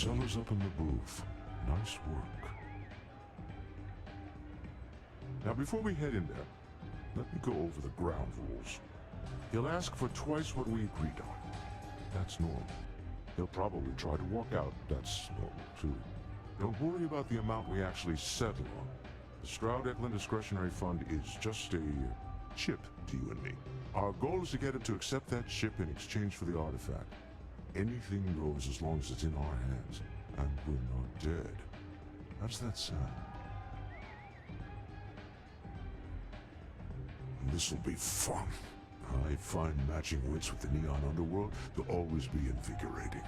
Sellers up in the booth. Nice work. Now, before we head in there, let me go over the ground rules. He'll ask for twice what we agreed on. That's normal. He'll probably try to walk out. That's normal, too. Don't worry about the amount we actually settle on. The Stroud-Eklund Discretionary Fund is just a chip to you and me. Our goal is to get him to accept that chip in exchange for the artifact. Anything goes as long as it's in our hands, and we're not dead. How does that sound? This'll be fun. I find matching wits with the neon underworld to always be invigorating.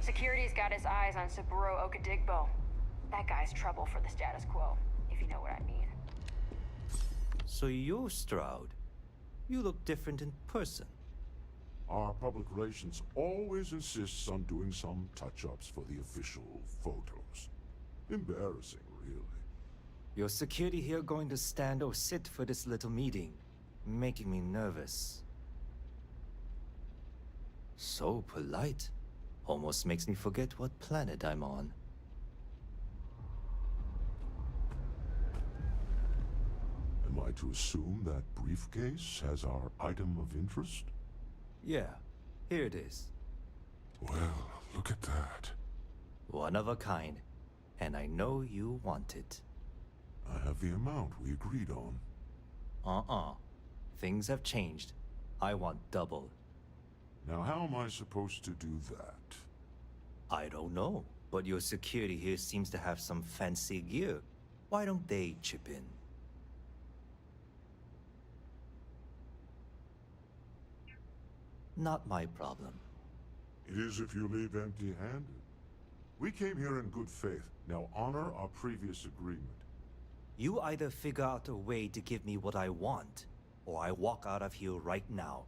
Security's got his eyes on Saburo Okadigbo. That guy's trouble for the status quo, if you know what I mean. So you're Stroud. You look different in person. Our public relations always insists on doing some touch-ups for the official photos. Embarrassing, really. Your security here going to stand or sit for this little meeting, making me nervous. So polite. Almost makes me forget what planet I'm on. Am I to assume that briefcase has our item of interest? Yeah, here it is. Well, look at that. One of a kind, and I know you want it. I have the amount we agreed on. Things have changed. I want double. Now, how am I supposed to do that? I don't know, but your security here seems to have some fancy gear. Why don't they chip in? Not my problem. It is if you leave empty-handed. We came here in good faith. Now honor our previous agreement. You either figure out a way to give me what I want, or I walk out of here right now.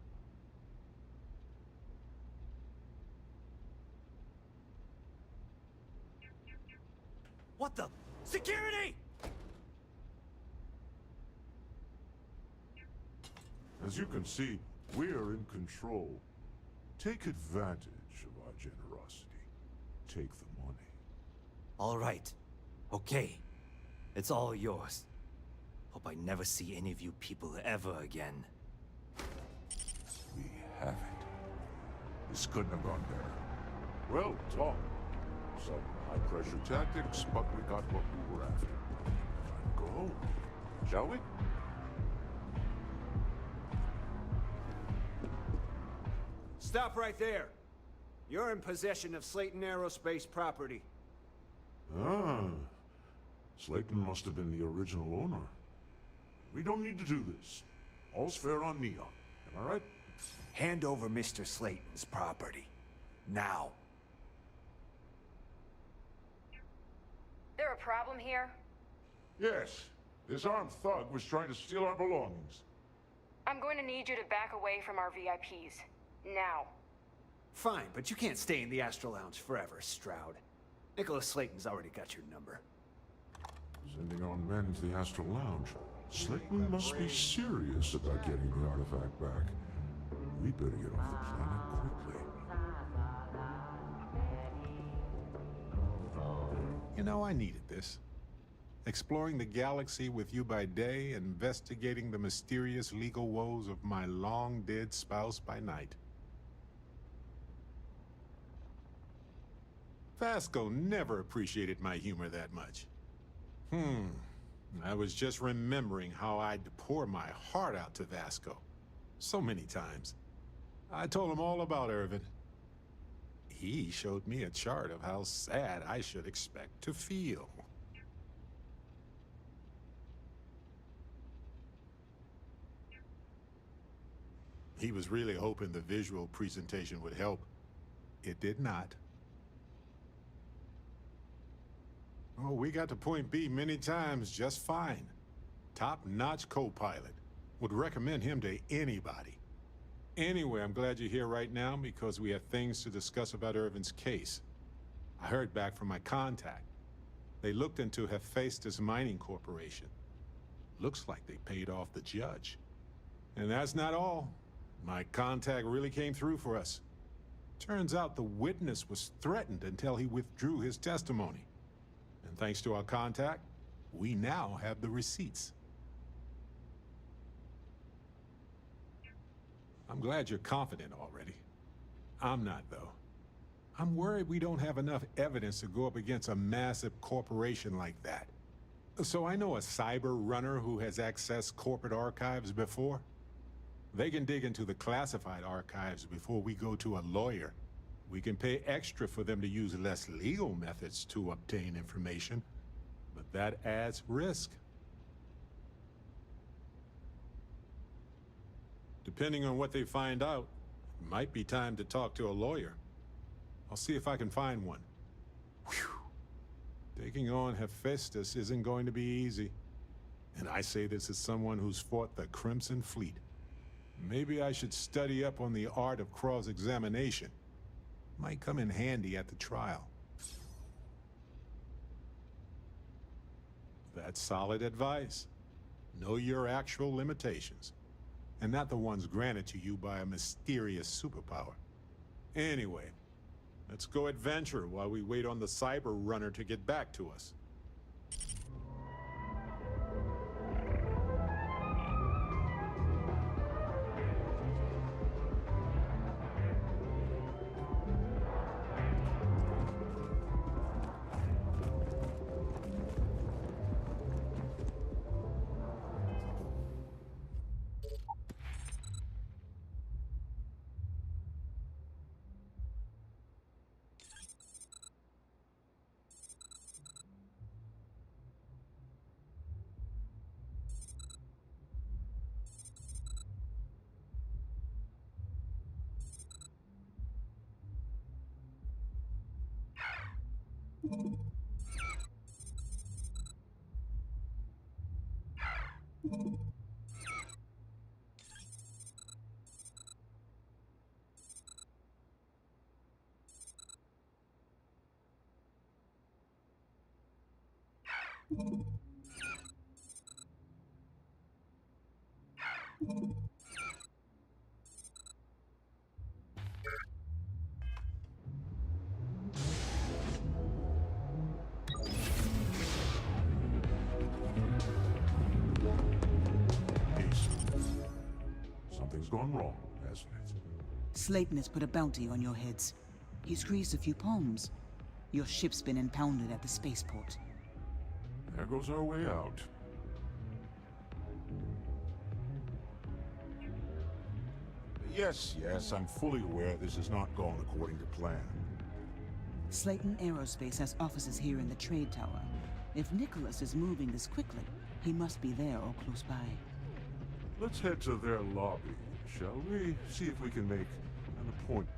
What the? Security! As you can see, we are in control. Take advantage of our generosity. Take the money. All right. Okay. It's all yours. Hope I never see any of you people ever again. We have it. This couldn't have gone better. Well done. Some high-pressure tactics, but we got what we were after. Time to go home, shall we? Stop right there. You're in possession of Slayton Aerospace property. Ah. Slayton must have been the original owner. We don't need to do this. All's fair on Neon. Am I right? Hand over Mr. Slayton's property. Now. There a problem here? Yes. This armed thug was trying to steal our belongings. I'm going to need you to back away from our VIPs. Now. Fine, but you can't stay in the Astral Lounge forever, Stroud. Nicholas Slayton's already got your number. Sending on men to the Astral Lounge. Slayton must be serious about getting the artifact back. We better get off the planet quickly. You know, I needed this. Exploring the galaxy with you by day, investigating the mysterious legal woes of my long-dead spouse by night. Vasco never appreciated my humor that much. I was just remembering how I'd pour my heart out to Vasco. So many times. I told him all about Irvin. He showed me a chart of how sad I should expect to feel. He was really hoping the visual presentation would help. It did not. Oh, we got to point B many times just fine. Top-notch co-pilot. Would recommend him to anybody. Anyway, I'm glad you're here right now because we have things to discuss about Irvin's case. I heard back from my contact. They looked into Hephaestus Mining Corporation. Looks like they paid off the judge. And that's not all. My contact really came through for us. Turns out the witness was threatened until he withdrew his testimony. And thanks to our contact, we now have the receipts. I'm glad you're confident already. I'm not, though. I'm worried we don't have enough evidence to go up against a massive corporation like that. So I know a cyber runner who has accessed corporate archives before. They can dig into the classified archives before we go to a lawyer. We can pay extra for them to use less legal methods to obtain information, but that adds risk. Depending on what they find out, it might be time to talk to a lawyer. I'll see if I can find one. Whew. Taking on Hephaestus isn't going to be easy. And I say this as someone who's fought the Crimson Fleet. Maybe I should study up on the art of cross-examination. Might come in handy at the trial. That's solid advice. Know your actual limitations, and not the ones granted to you by a mysterious superpower. Anyway, let's go adventure while we wait on the cyber runner to get back to us. Something's gone wrong, hasn't it? Slayton has put a bounty on your heads. He's greased a few palms. Your ship's been impounded at the spaceport. There goes our way out. Yes, I'm fully aware this has not gone according to plan. Slayton Aerospace has offices here in the trade tower. If Nicholas is moving this quickly, he must be there or close by. Let's head to their lobby, shall we? See if we can make an appointment.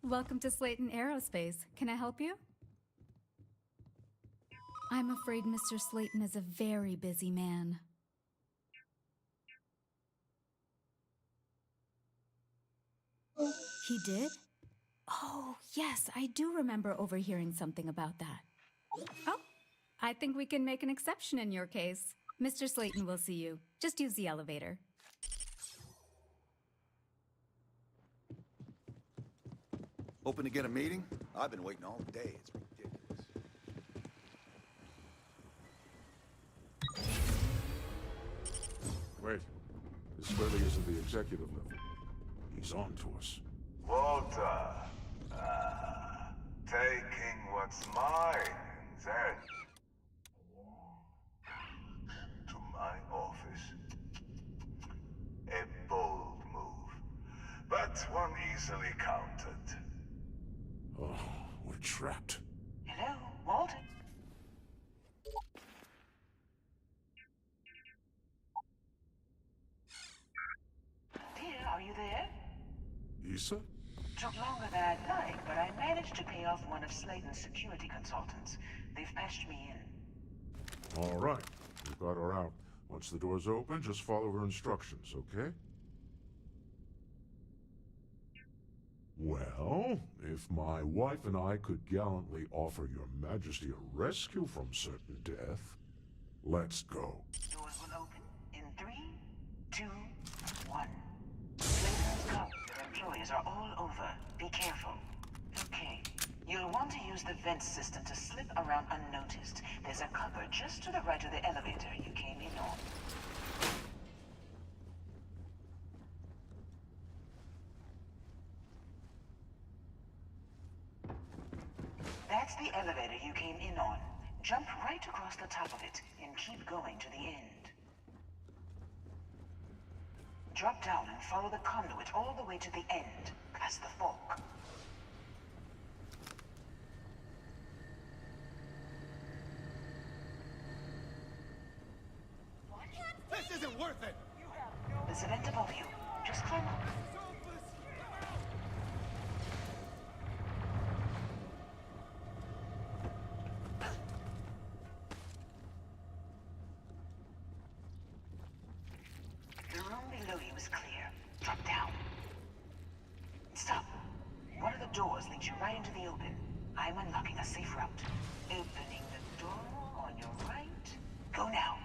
Welcome to Slayton Aerospace. Can I help you? I'm afraid Mr. Slayton is a very busy man. He did? Oh, yes, I do remember overhearing something about that. Oh, I think we can make an exception in your case. Mr. Slayton will see you. Just use the elevator. Hoping to get a meeting? I've been waiting all day. It's ridiculous. Wait. This clearly isn't the executive level. He's on to us. Walter. Taking what's mine, then to my office. A bold move, but one easily countered. Oh, we're trapped. Hello, Walter. Dear, are you there? Issa? Took longer than I'd like, but I managed to pay off one of Slayton's security consultants. They've patched me in. All right. We've got her out. Once the door's open, just follow her instructions, okay? Well, if my wife and I could gallantly offer your majesty a rescue from certain death, let's go. Doors will open in 3, 2, 1. Slayton's come. Your employees are all over. Be careful. Okay. You'll want to use the vent system to slip around unnoticed. There's a cupboard just to the right of the elevator you came in on. That's the elevator you came in on. Jump right across the top of it and keep going to the end. Drop down and follow the conduit all the way to the end, past the fork. This isn't worth it! There's a vent above you. Just climb up. The room below you is clear. Drop down. Stop. One of the doors leads you right into the open. I'm unlocking a safe route. Opening the door on your right. Go now.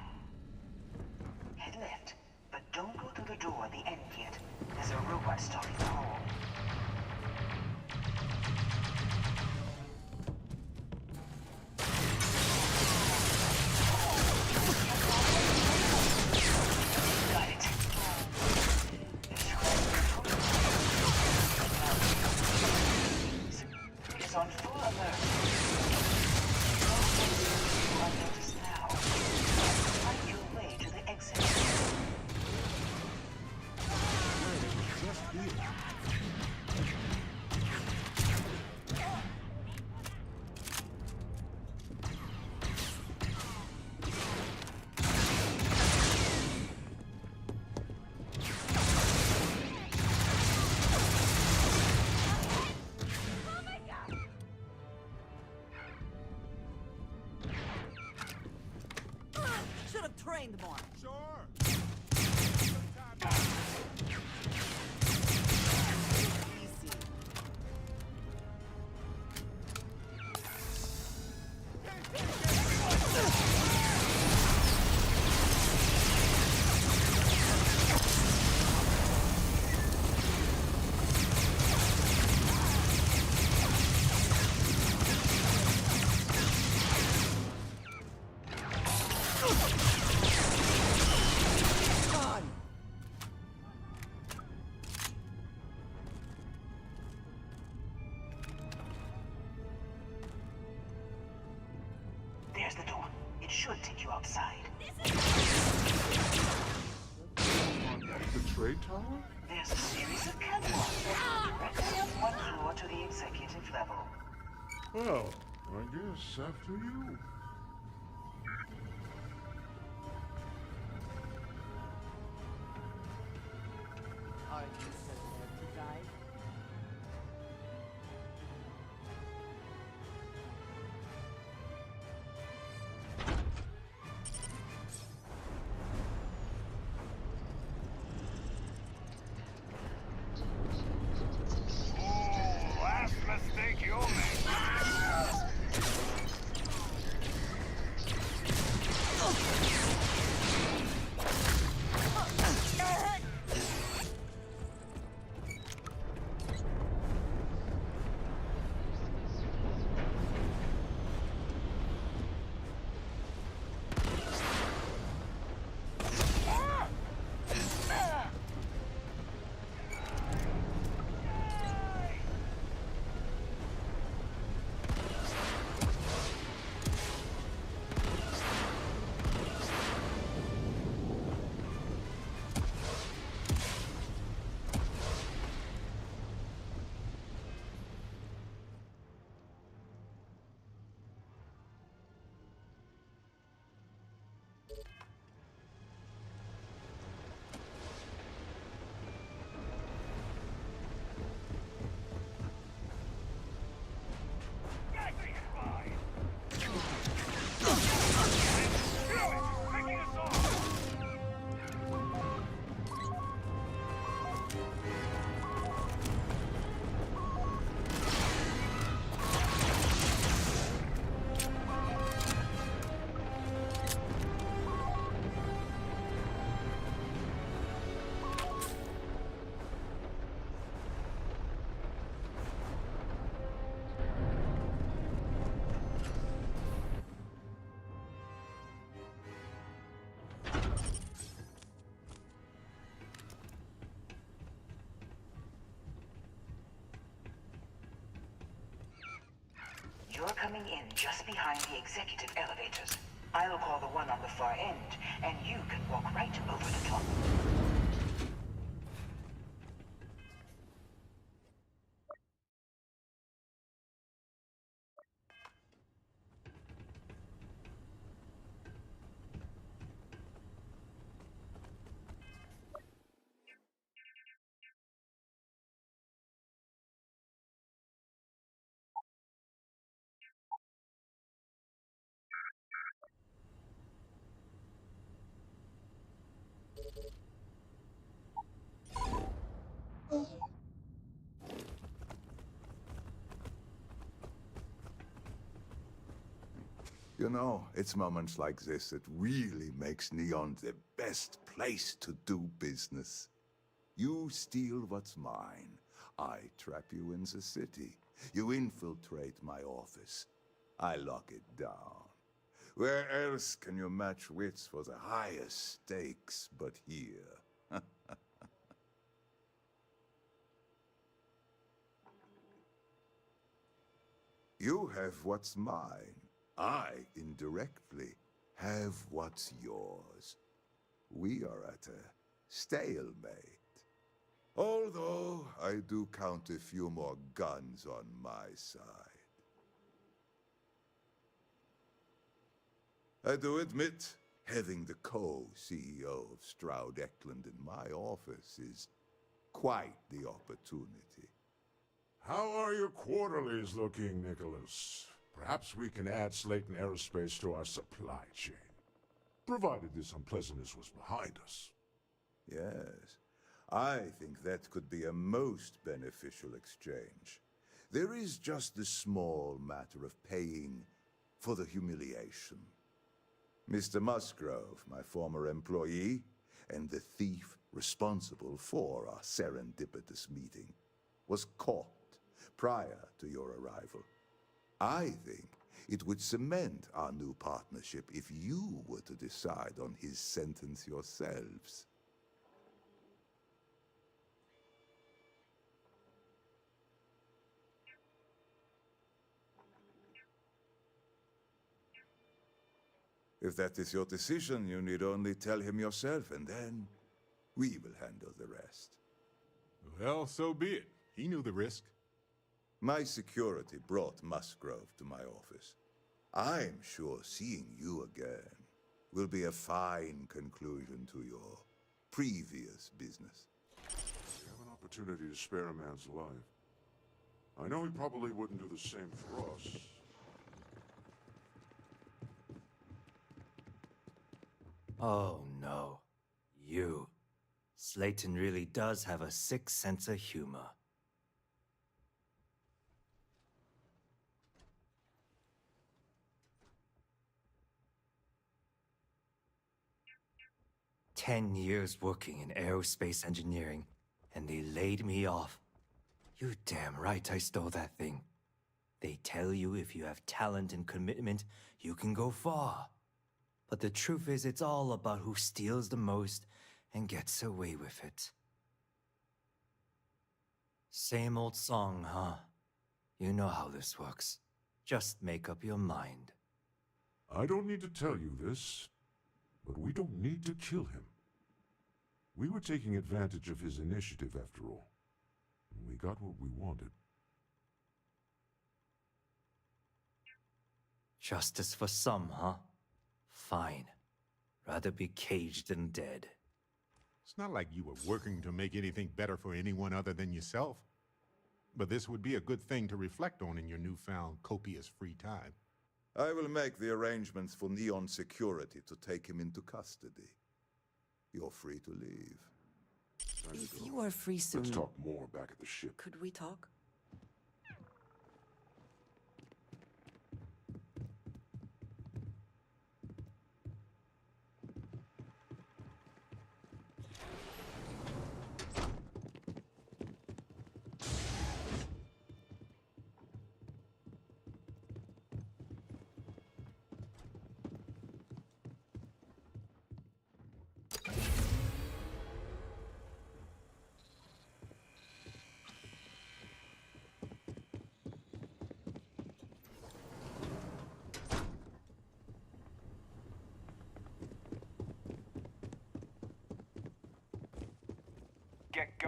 Head left, but don't go through the door at the end yet. There's a robot stalking the hall. Got it. Is on full alert. You are noticed now. Find your way to the exit. Just here. Should have trained more. Sure. Easy. There's the door. It should take you outside. The trade tower? There's a series of catwalks directly up one floor to the executive level. Well, I guess after you. Are you prepared to die? Last mistake you'll make. just behind the executive elevators. I'll call the one on the far end, and you can walk right over the top. You know, it's moments like this that really makes Neon the best place to do business. You steal what's mine. I trap you in the city. You infiltrate my office. I lock it down. Where else can you match wits for the highest stakes but here? You have what's mine. I, indirectly, have what's yours. We are at a stalemate. Although I do count a few more guns on my side. I do admit, having the co-CEO of Stroud Eklund in my office is quite the opportunity. How are your quarterlies looking, Nicholas? Perhaps we can add Slayton Aerospace to our supply chain, provided this unpleasantness was behind us. Yes, I think that could be a most beneficial exchange. There is just the small matter of paying for the humiliation. Mr. Musgrove, my former employee, and the thief responsible for our serendipitous meeting, was caught prior to your arrival. I think it would cement our new partnership if you were to decide on his sentence yourselves. If that is your decision, you need only tell him yourself, and then we will handle the rest. Well, so be it. He knew the risk. My security brought Musgrove to my office. I'm sure seeing you again will be a fine conclusion to your previous business. We have an opportunity to spare a man's life. I know he probably wouldn't do the same for us. Oh no. You. Slayton really does have a sick sense of humor. "10 years working in aerospace engineering, and they laid me off. You damn right I stole that thing. They tell you if you have talent and commitment, you can go far. But the truth is, it's all about who steals the most and gets away with it. Same old song, huh? You know how this works. Just make up your mind." I don't need to tell you this, but we don't need to kill him. We were taking advantage of his initiative, after all. And we got what we wanted. Justice for some, huh? Fine. Rather be caged than dead. It's not like you were working to make anything better for anyone other than yourself. But this would be a good thing to reflect on in your newfound copious free time. I will make the arrangements for Neon Security to take him into custody. You're free to leave. Time to If go. you are free soon, Let's talk more back at the ship. could we talk?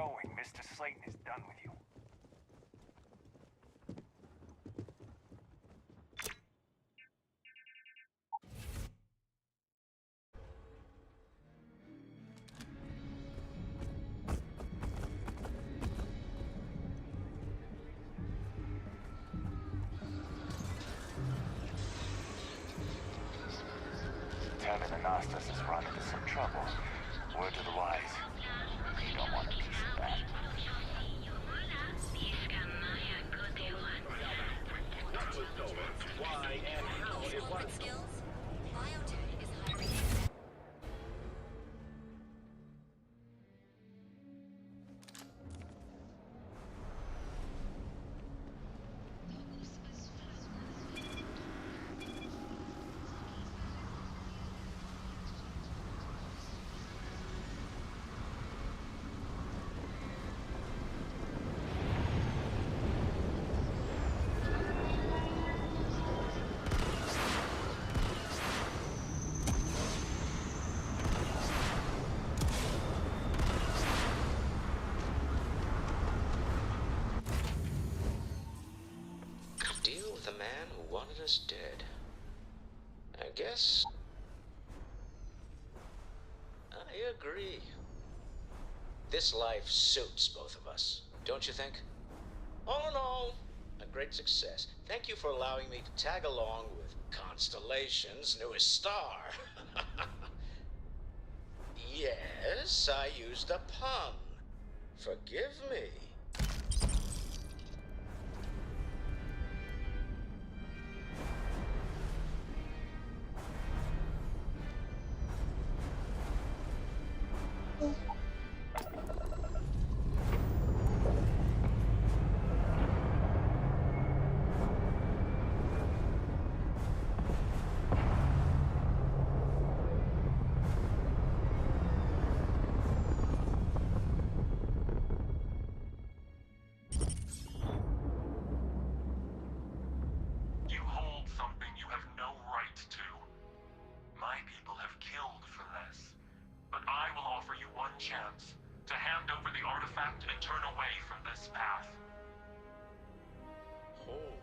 going. Mr. Slayton is done with you. Tell me the Nastas has run into some trouble. Word to the wise. You don't want a piece of that. Why and how it was. Deal with a man who wanted us dead. I guess I agree. This life suits both of us, don't you think? All in all, a great success. Thank you for allowing me to tag along with Constellation's newest star. Yes, I used a pun. Forgive me. You hold something you have no right to. My people have killed for less. But I will offer you one chance to hand over the artifact and turn away from this path. Oh,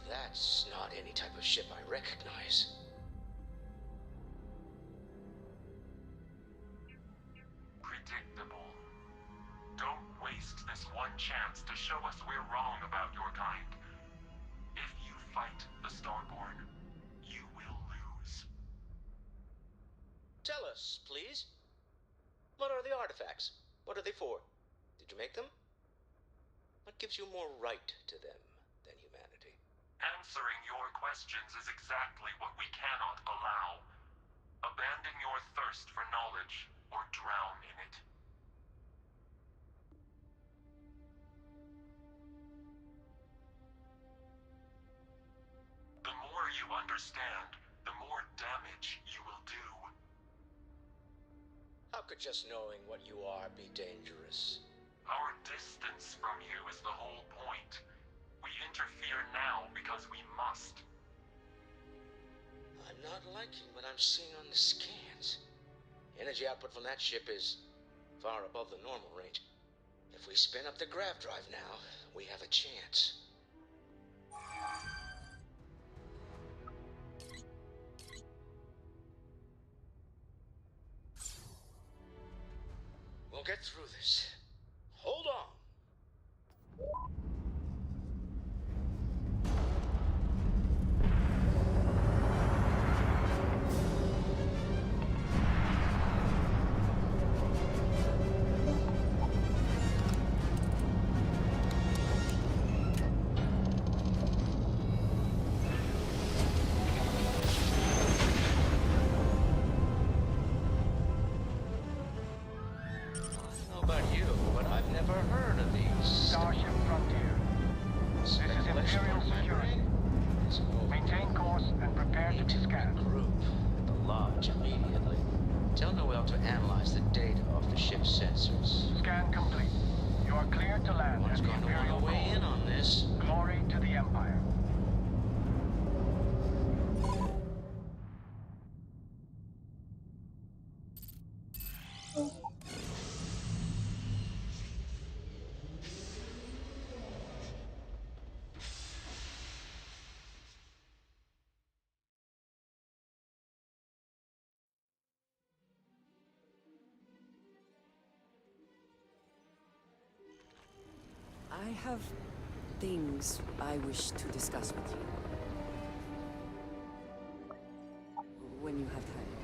that's not any type of ship I recognize. Predictable. Don't waste this one chance to show us we're wrong about your kind. If you fight the Starborn, you will lose. Tell us, please. What are the artifacts? What are they for? Did you make them? What gives you more right to them than humanity? Answering your questions is exactly what we cannot allow. Abandon your thirst for knowledge or drown in it. The more you understand, the more damage you will do. How could just knowing what you are be dangerous? Our distance from you is the whole point. We interfere now because we must. I'm not liking what I'm seeing on the scans. Energy output from that ship is far above the normal range. If we spin up the grav drive now, we have a chance. We'll get through this. Hold on. I have things I wish to discuss with you. When you have time.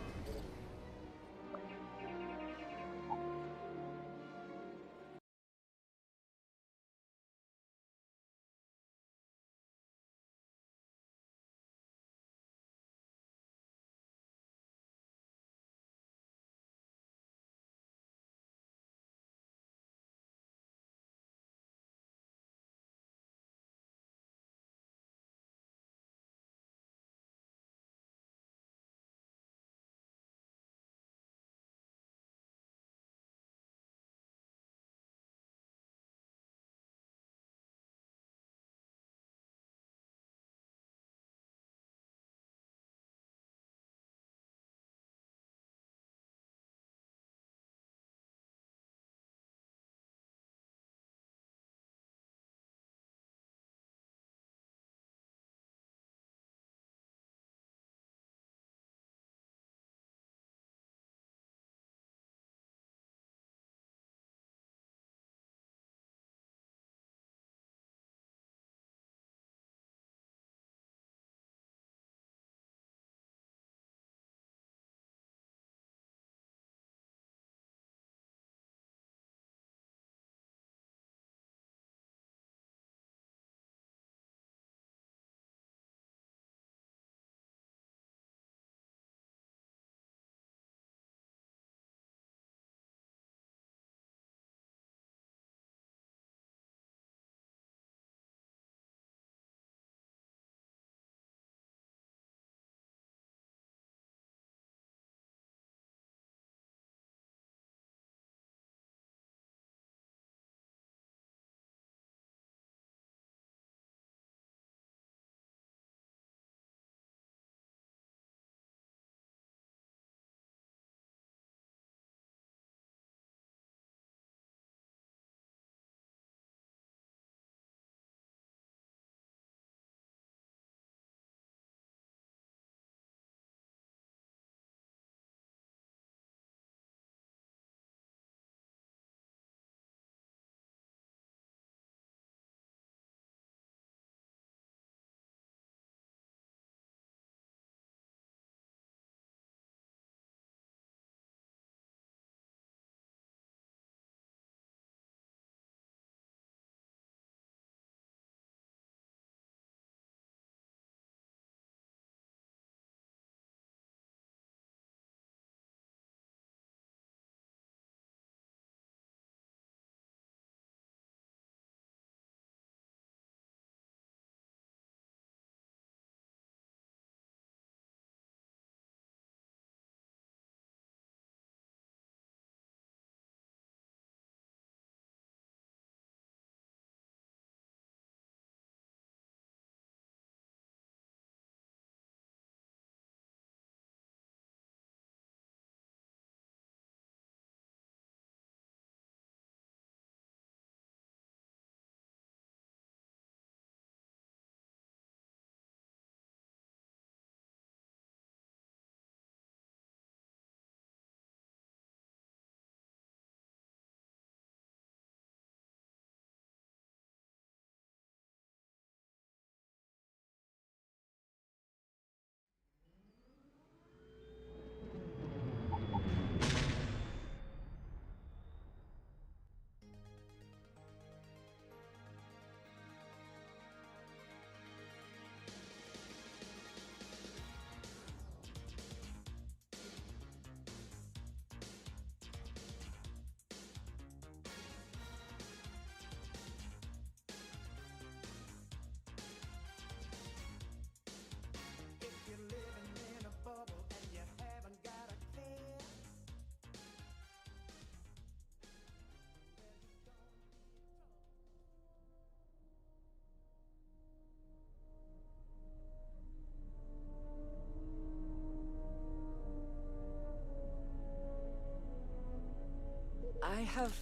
I have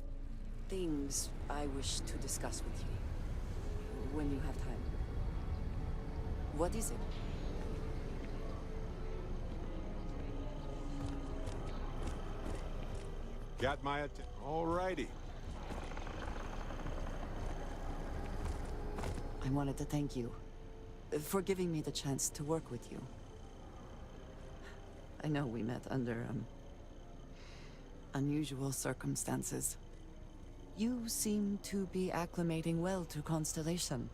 things I wish to discuss with you. When you have time. What is it? Got my Alrighty. I wanted to thank you for giving me the chance to work with you. I know we met under, unusual circumstances. You seem to be acclimating well to Constellation.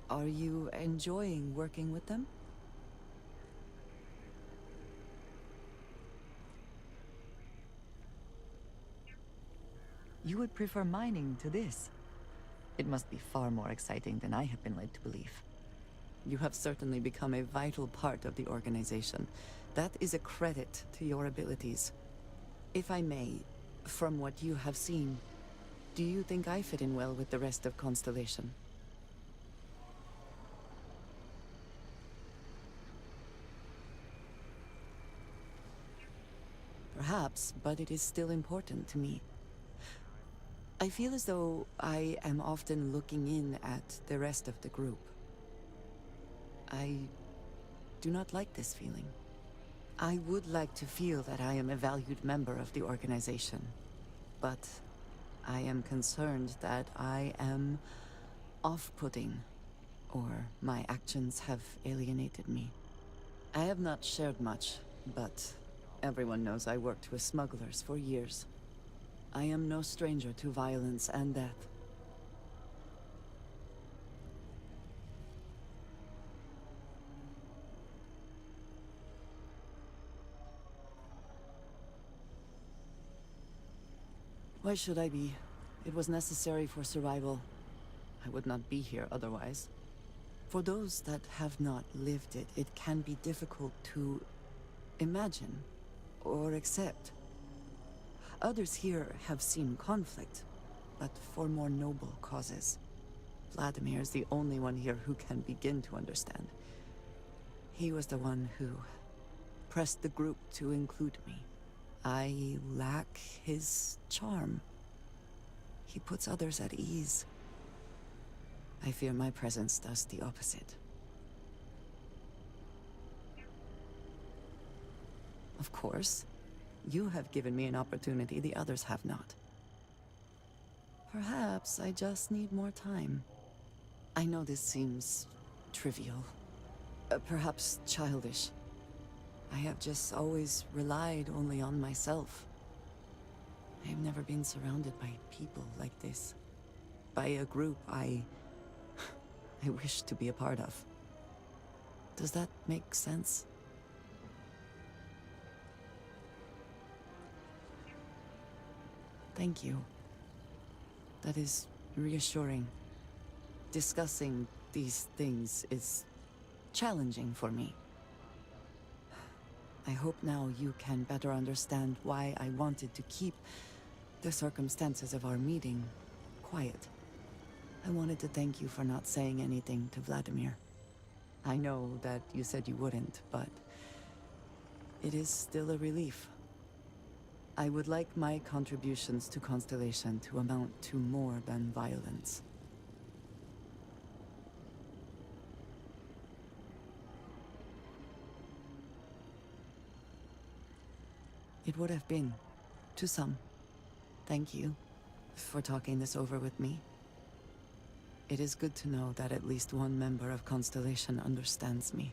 Are you enjoying working with them? You would prefer mining to this? It must be far more exciting than I have been led to believe. You have certainly become a vital part of the organization. That is a credit to your abilities. If I may, from what you have seen, do you think I fit in well with the rest of Constellation? Perhaps, but it is still important to me. I feel as though I am often looking in at the rest of the group. I do not like this feeling. I would like to feel that I am a valued member of the organization, but I am concerned that I am off-putting, or my actions have alienated me. I have not shared much, but everyone knows I worked with smugglers for years. I am no stranger to violence and death. Why should I be? It was necessary for survival. I would not be here otherwise. For those that have not lived it, it can be difficult to imagine or accept. Others here have seen conflict, but for more noble causes. Vladimir is the only one here who can begin to understand. He was the one who pressed the group to include me. I lack his charm. He puts others at ease. I fear my presence does the opposite. Of course, you have given me an opportunity the others have not. Perhaps I just need more time. I know this seems trivial, perhaps childish. I have just always relied only on myself. I have never been surrounded by people like this. By a group I wish to be a part of. Does that make sense? Thank you. That is reassuring. Discussing these things is challenging for me. I hope now you can better understand why I wanted to keep the circumstances of our meeting quiet. I wanted to thank you for not saying anything to Vladimir. I know that you said you wouldn't, but it is still a relief. I would like my contributions to Constellation to amount to more than violence. It would have been, to some. Thank you for talking this over with me. It is good to know that at least one member of Constellation understands me.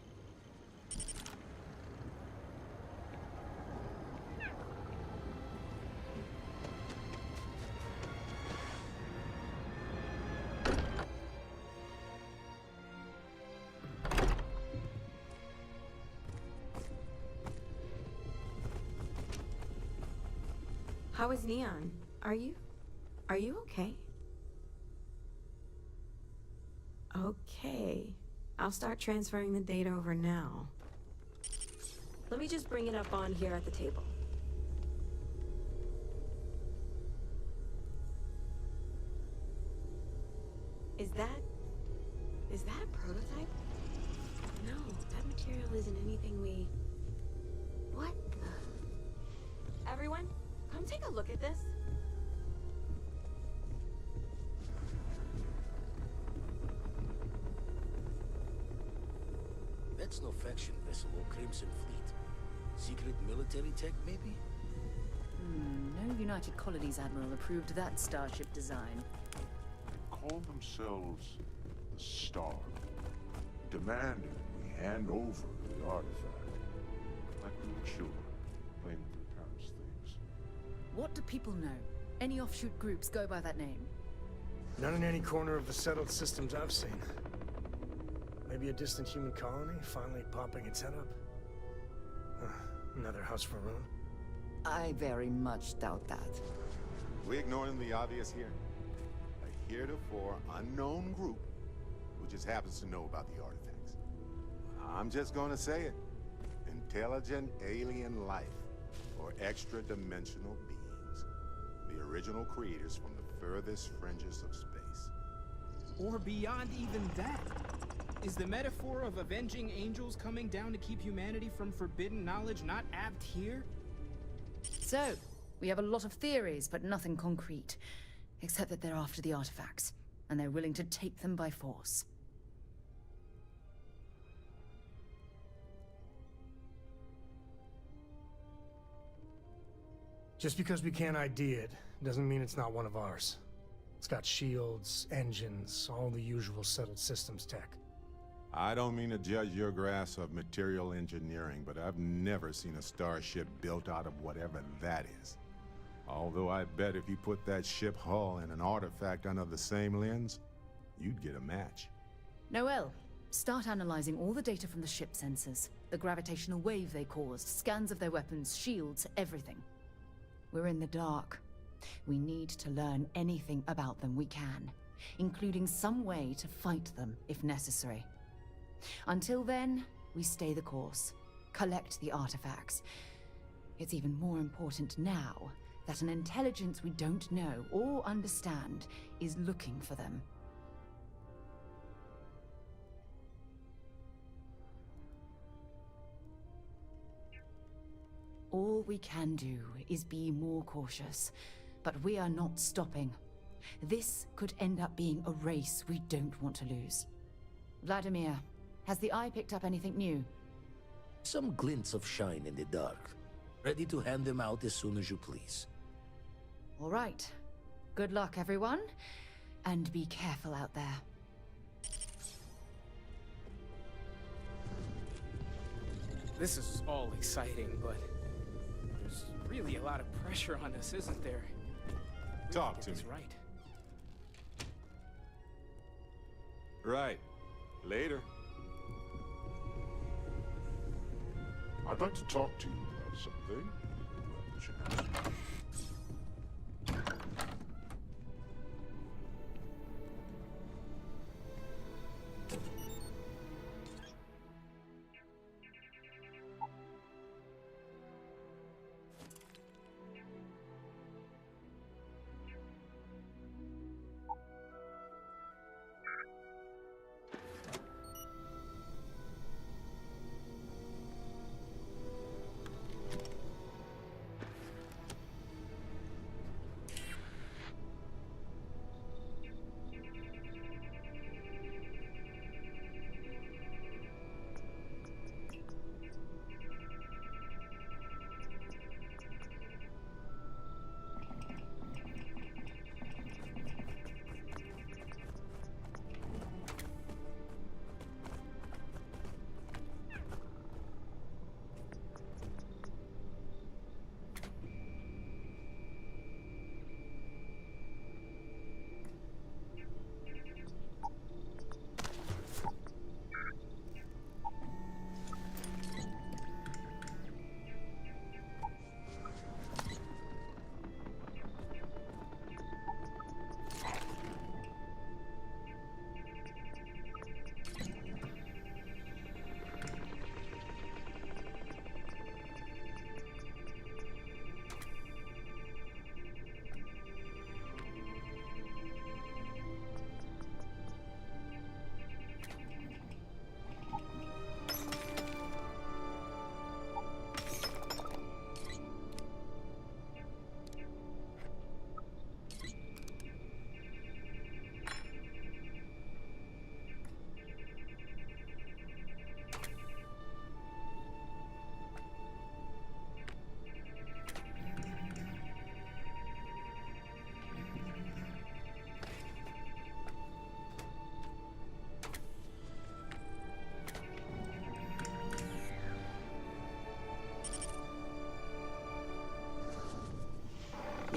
How is Neon? Are you okay? Okay. I'll start transferring the data over now. Let me just bring it up on here at the table. Is that a prototype? No, that material isn't anything we... What the... Everyone, come take a look at this. That's no faction vessel or Crimson Fleet. Secret military tech, maybe? No United Colonies Admiral approved that starship design. Call themselves the starved, demanding we hand over the artifact, like we were children playing with their parents' things. What do people know? Any offshoot groups go by that name? None in any corner of the settled systems I've seen. Maybe a distant human colony finally popping its head up? Another house for Rune? I very much doubt that. We ignoring the obvious here? A heretofore unknown group who just happens to know about the artifacts. I'm just gonna say it. Intelligent alien life, or extra-dimensional beings. The original creators from the furthest fringes of space. Or beyond even that. Is the metaphor of avenging angels coming down to keep humanity from forbidden knowledge not apt here? So, we have a lot of theories, but nothing concrete. Except that they're after the artifacts, and they're willing to take them by force. Just because we can't ID it, doesn't mean it's not one of ours. It's got shields, engines, all the usual settled systems tech. I don't mean to judge your grasp of material engineering, but I've never seen a starship built out of whatever that is. Although I bet if you put that ship hull and an artifact under the same lens, you'd get a match. Noel, start analyzing all the data from the ship sensors. The gravitational wave they caused, scans of their weapons, shields, everything. We're in the dark. We need to learn anything about them we can, including some way to fight them if necessary. Until then, we stay the course, collect the artifacts. It's even more important now that an intelligence we don't know or understand is looking for them. All we can do is be more cautious, but we are not stopping. This could end up being a race we don't want to lose. Vladimir, has the Eye picked up anything new? Some glints of shine in the dark. Ready to hand them out as soon as you please. All right. Good luck, everyone. And be careful out there. This is all exciting, but there's really a lot of pressure on us, isn't there? Talk to me. Right. Right. Later. I'd like to talk to you about something. If you have a chance.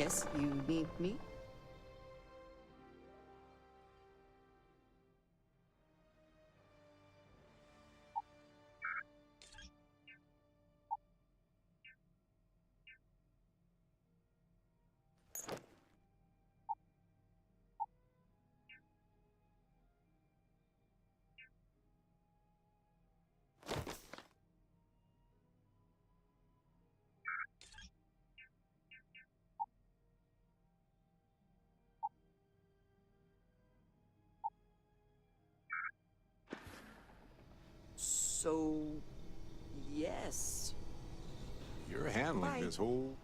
Yes, you need me? So, yes. You're handling Bye. this whole...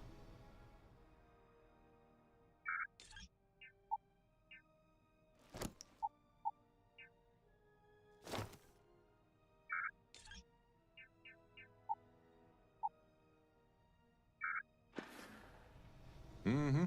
Mm-hmm.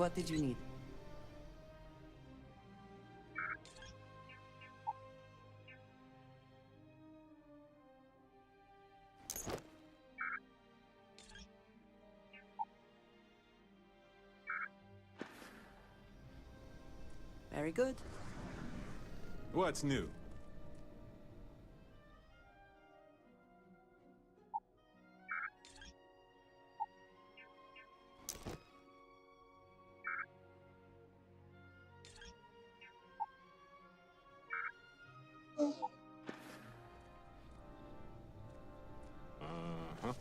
What did you need? Very good. What's new? Uh-huh.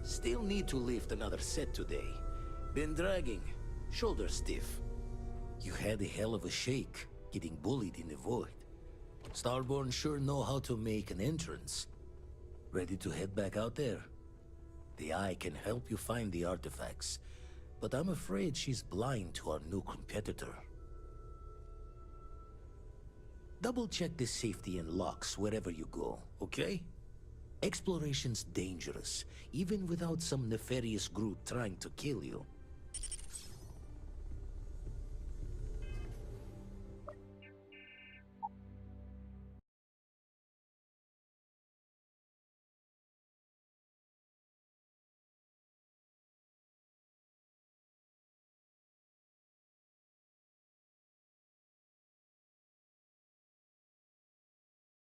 Still need to lift another set today. Been dragging. Shoulder stiff. You had a hell of a shake, getting bullied in the void. Starborn sure know how to make an entrance. Ready to head back out there? The Eye can help you find the artifacts, but I'm afraid she's blind to our new competitor. Double-check the safety and locks wherever you go, okay? Exploration's dangerous, even without some nefarious group trying to kill you.